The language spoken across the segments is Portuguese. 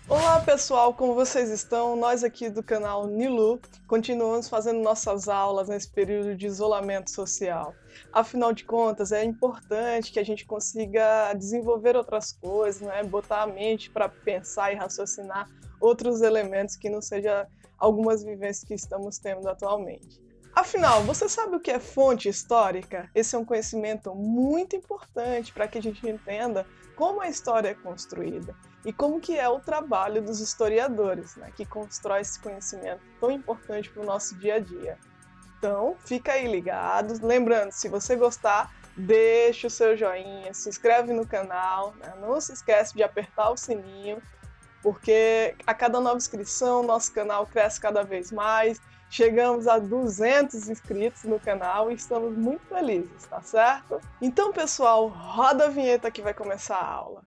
Olá pessoal, como vocês estão? Nós aqui do canal Nilu continuamos fazendo nossas aulas nesse período de isolamento social. Afinal de contas, é importante que a gente consiga desenvolver outras coisas, né? Botar a mente para pensar e raciocinar outros elementos que não seja algumas vivências que estamos tendo atualmente. Afinal, você sabe o que é fonte histórica? Esse é um conhecimento muito importante para que a gente entenda como a história é construída e como que é o trabalho dos historiadores, né, que constrói esse conhecimento tão importante para o nosso dia a dia. Então, fica aí ligado. Lembrando, se você gostar, deixa o seu joinha, se inscreve no canal, né? Não se esquece de apertar o sininho, porque a cada nova inscrição, nosso canal cresce cada vez mais. Chegamos a 200 inscritos no canal e estamos muito felizes, tá certo? Então, pessoal, roda a vinheta que vai começar a aula.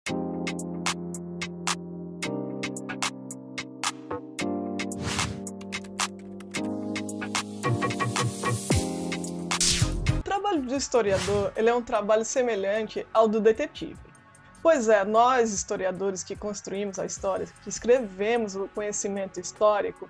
O trabalho do historiador, ele é um trabalho semelhante ao do detetive. Pois é, nós, historiadores que construímos a história, que escrevemos o conhecimento histórico,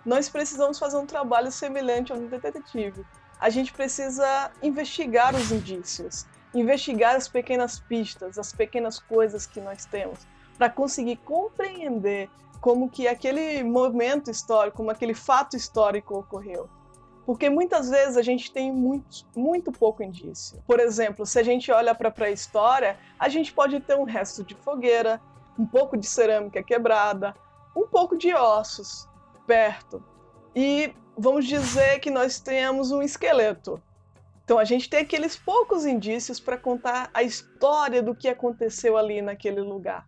nós precisamos fazer um trabalho semelhante ao do detetive. A gente precisa investigar os indícios, investigar as pequenas pistas, as pequenas coisas que nós temos, para conseguir compreender como que aquele momento histórico, como aquele fato histórico ocorreu. Porque muitas vezes a gente tem muito pouco indício. Por exemplo, se a gente olha para a pré-história, a gente pode ter um resto de fogueira, um pouco de cerâmica quebrada, um pouco de ossos perto. E vamos dizer que nós temos um esqueleto. Então a gente tem aqueles poucos indícios para contar a história do que aconteceu ali naquele lugar.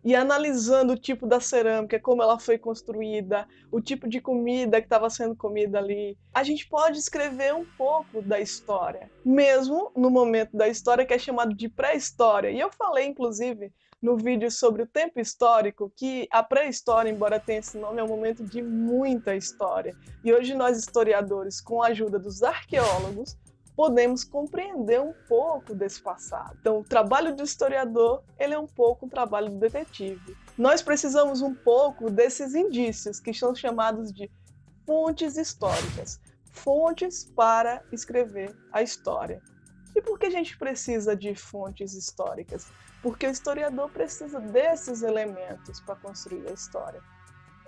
E analisando o tipo da cerâmica, como ela foi construída, o tipo de comida que estava sendo comida ali, a gente pode escrever um pouco da história, mesmo no momento da história que é chamado de pré-história. E eu falei, inclusive, no vídeo sobre o tempo histórico, que a pré-história, embora tenha esse nome, é um momento de muita história. E hoje nós, historiadores, com a ajuda dos arqueólogos, podemos compreender um pouco desse passado. Então, o trabalho do historiador, ele é um pouco o trabalho do detetive. Nós precisamos um pouco desses indícios, que são chamados de fontes históricas. Fontes para escrever a história. E por que a gente precisa de fontes históricas? Porque o historiador precisa desses elementos para construir a história.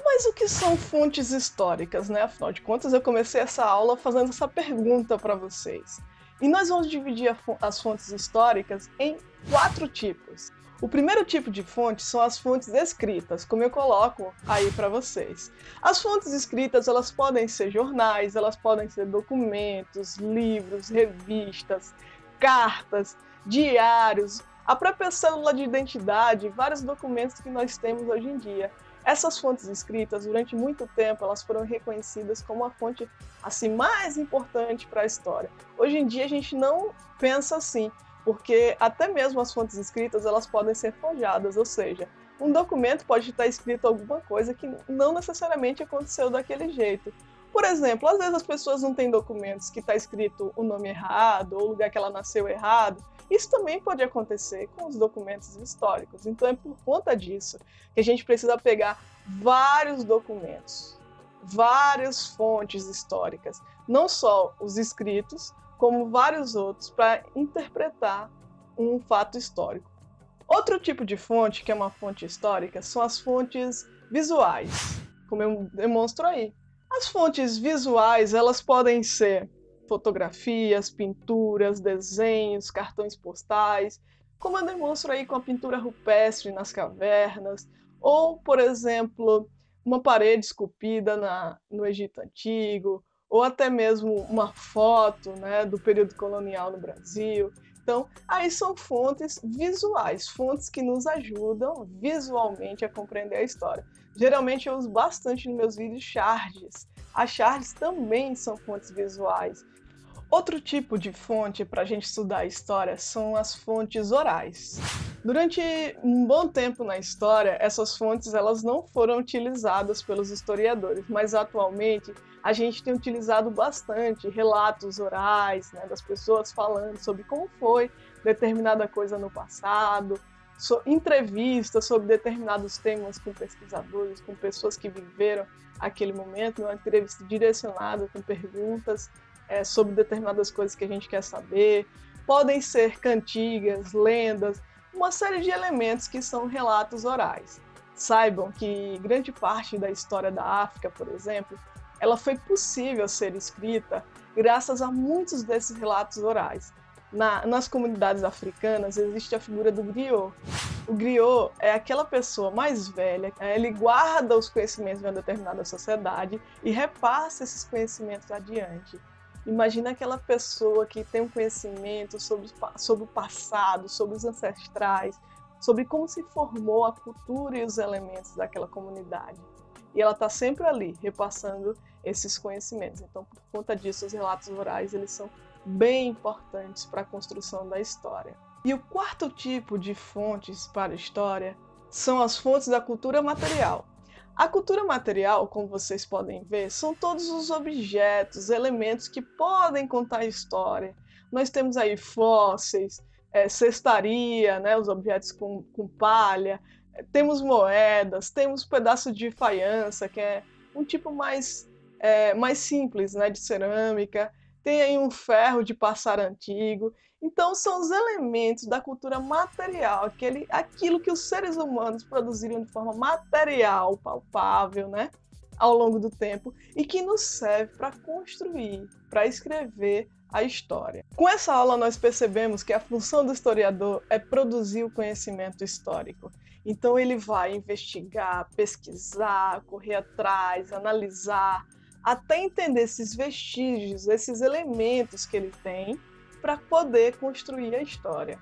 Mas o que são fontes históricas, né? Afinal de contas, eu comecei essa aula fazendo essa pergunta para vocês. E nós vamos dividir as fontes históricas em 4 tipos. O primeiro tipo de fonte são as fontes escritas, como eu coloco aí para vocês. As fontes escritas, elas podem ser jornais, elas podem ser documentos, livros, revistas, cartas, diários, a própria célula de identidade, vários documentos que nós temos hoje em dia. Essas fontes escritas, durante muito tempo, elas foram reconhecidas como a fonte assim, mais importante para a história. Hoje em dia a gente não pensa assim, porque até mesmo as fontes escritas elas podem ser forjadas, ou seja, um documento pode estar escrito alguma coisa que não necessariamente aconteceu daquele jeito. Por exemplo, às vezes as pessoas não têm documentos que está escrito o nome errado ou o lugar que ela nasceu errado. Isso também pode acontecer com os documentos históricos. Então é por conta disso que a gente precisa pegar vários documentos, várias fontes históricas, não só os escritos, como vários outros, para interpretar um fato histórico. Outro tipo de fonte, que é uma fonte histórica, são as fontes visuais, como eu demonstro aí. As fontes visuais, elas podem ser fotografias, pinturas, desenhos, cartões postais, como eu demonstro aí com a pintura rupestre nas cavernas, ou, por exemplo, uma parede esculpida no Egito Antigo, ou até mesmo uma foto, né, do período colonial no Brasil. Então, aí são fontes visuais, fontes que nos ajudam visualmente a compreender a história. Geralmente eu uso bastante nos meus vídeos charts. As charts também são fontes visuais. Outro tipo de fonte para a gente estudar a história são as fontes orais. Durante um bom tempo na história, essas fontes elas não foram utilizadas pelos historiadores, mas atualmente a gente tem utilizado bastante relatos orais, né, das pessoas falando sobre como foi determinada coisa no passado, entrevistas sobre determinados temas com pesquisadores, com pessoas que viveram aquele momento, uma entrevista direcionada com perguntas sobre determinadas coisas que a gente quer saber. Podem ser cantigas, lendas, uma série de elementos que são relatos orais. Saibam que grande parte da história da África, por exemplo, ela foi possível ser escrita graças a muitos desses relatos orais. Nas comunidades africanas existe a figura do griot. O griot é aquela pessoa mais velha, ele guarda os conhecimentos de uma determinada sociedade e repassa esses conhecimentos adiante. Imagina aquela pessoa que tem um conhecimento sobre o passado, sobre os ancestrais, sobre como se formou a cultura e os elementos daquela comunidade. E ela está sempre ali, repassando esses conhecimentos. Então, por conta disso, os relatos orais eles são bem importantes para a construção da história. E o quarto tipo de fontes para a história são as fontes da cultura material. A cultura material, como vocês podem ver, são todos os objetos, elementos que podem contar a história. Nós temos aí fósseis, cestaria, né, os objetos com palha, temos moedas, temos pedaço de faiança, que é um tipo mais simples, né, de cerâmica, tem aí um ferro de passar antigo. Então são os elementos da cultura material, aquilo que os seres humanos produziram de forma material, palpável, né, ao longo do tempo, e que nos serve para construir, para escrever a história. Com essa aula nós percebemos que a função do historiador é produzir o conhecimento histórico. Então ele vai investigar, pesquisar, correr atrás, analisar, até entender esses vestígios, esses elementos que ele tem para poder construir a história.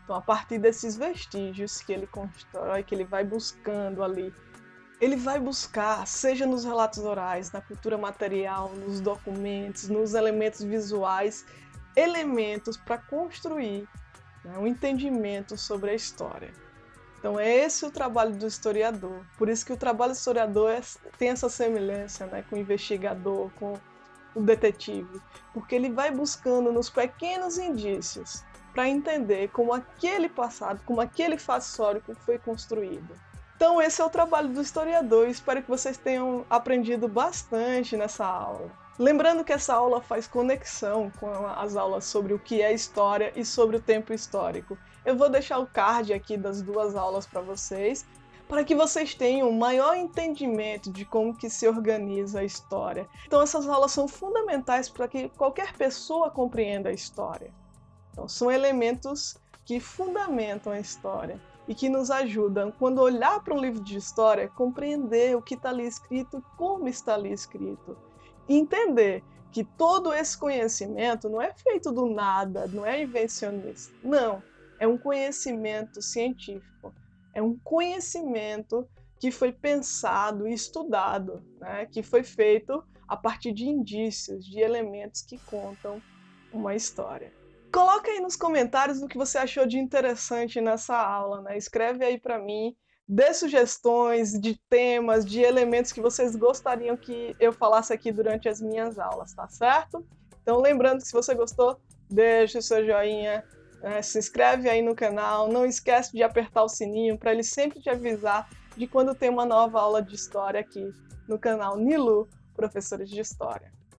Então, a partir desses vestígios que ele constrói, que ele vai buscando ali, ele vai buscar, seja nos relatos orais, na cultura material, nos documentos, nos elementos visuais, elementos para construir, né, um entendimento sobre a história. Então é esse o trabalho do historiador. Por isso que o trabalho do historiador tem essa semelhança, né, com o investigador, com o detetive, porque ele vai buscando nos pequenos indícios para entender como aquele passado, como aquele fato histórico foi construído. Então esse é o trabalho do historiador. Espero que vocês tenham aprendido bastante nessa aula. Lembrando que essa aula faz conexão com as aulas sobre o que é história e sobre o tempo histórico. Eu vou deixar o card aqui das duas aulas para vocês que vocês tenham um maior entendimento de como que se organiza a história. Então essas aulas são fundamentais para que qualquer pessoa compreenda a história. Então são elementos que fundamentam a história e que nos ajudam, quando olhar para um livro de história, compreender o que está ali escrito, como está ali escrito. E entender que todo esse conhecimento não é feito do nada, não é invencionista. Não, é um conhecimento científico. É um conhecimento que foi pensado e estudado, né? Que foi feito a partir de indícios, de elementos que contam uma história. Coloca aí nos comentários o que você achou de interessante nessa aula, né? Escreve aí para mim, dê sugestões de temas, de elementos que vocês gostariam que eu falasse aqui durante as minhas aulas, tá certo? Então lembrando que se você gostou, deixa o seu joinha, se inscreve aí no canal, não esquece de apertar o sininho para ele sempre te avisar de quando tem uma nova aula de história aqui no canal Nilu, Professores de História.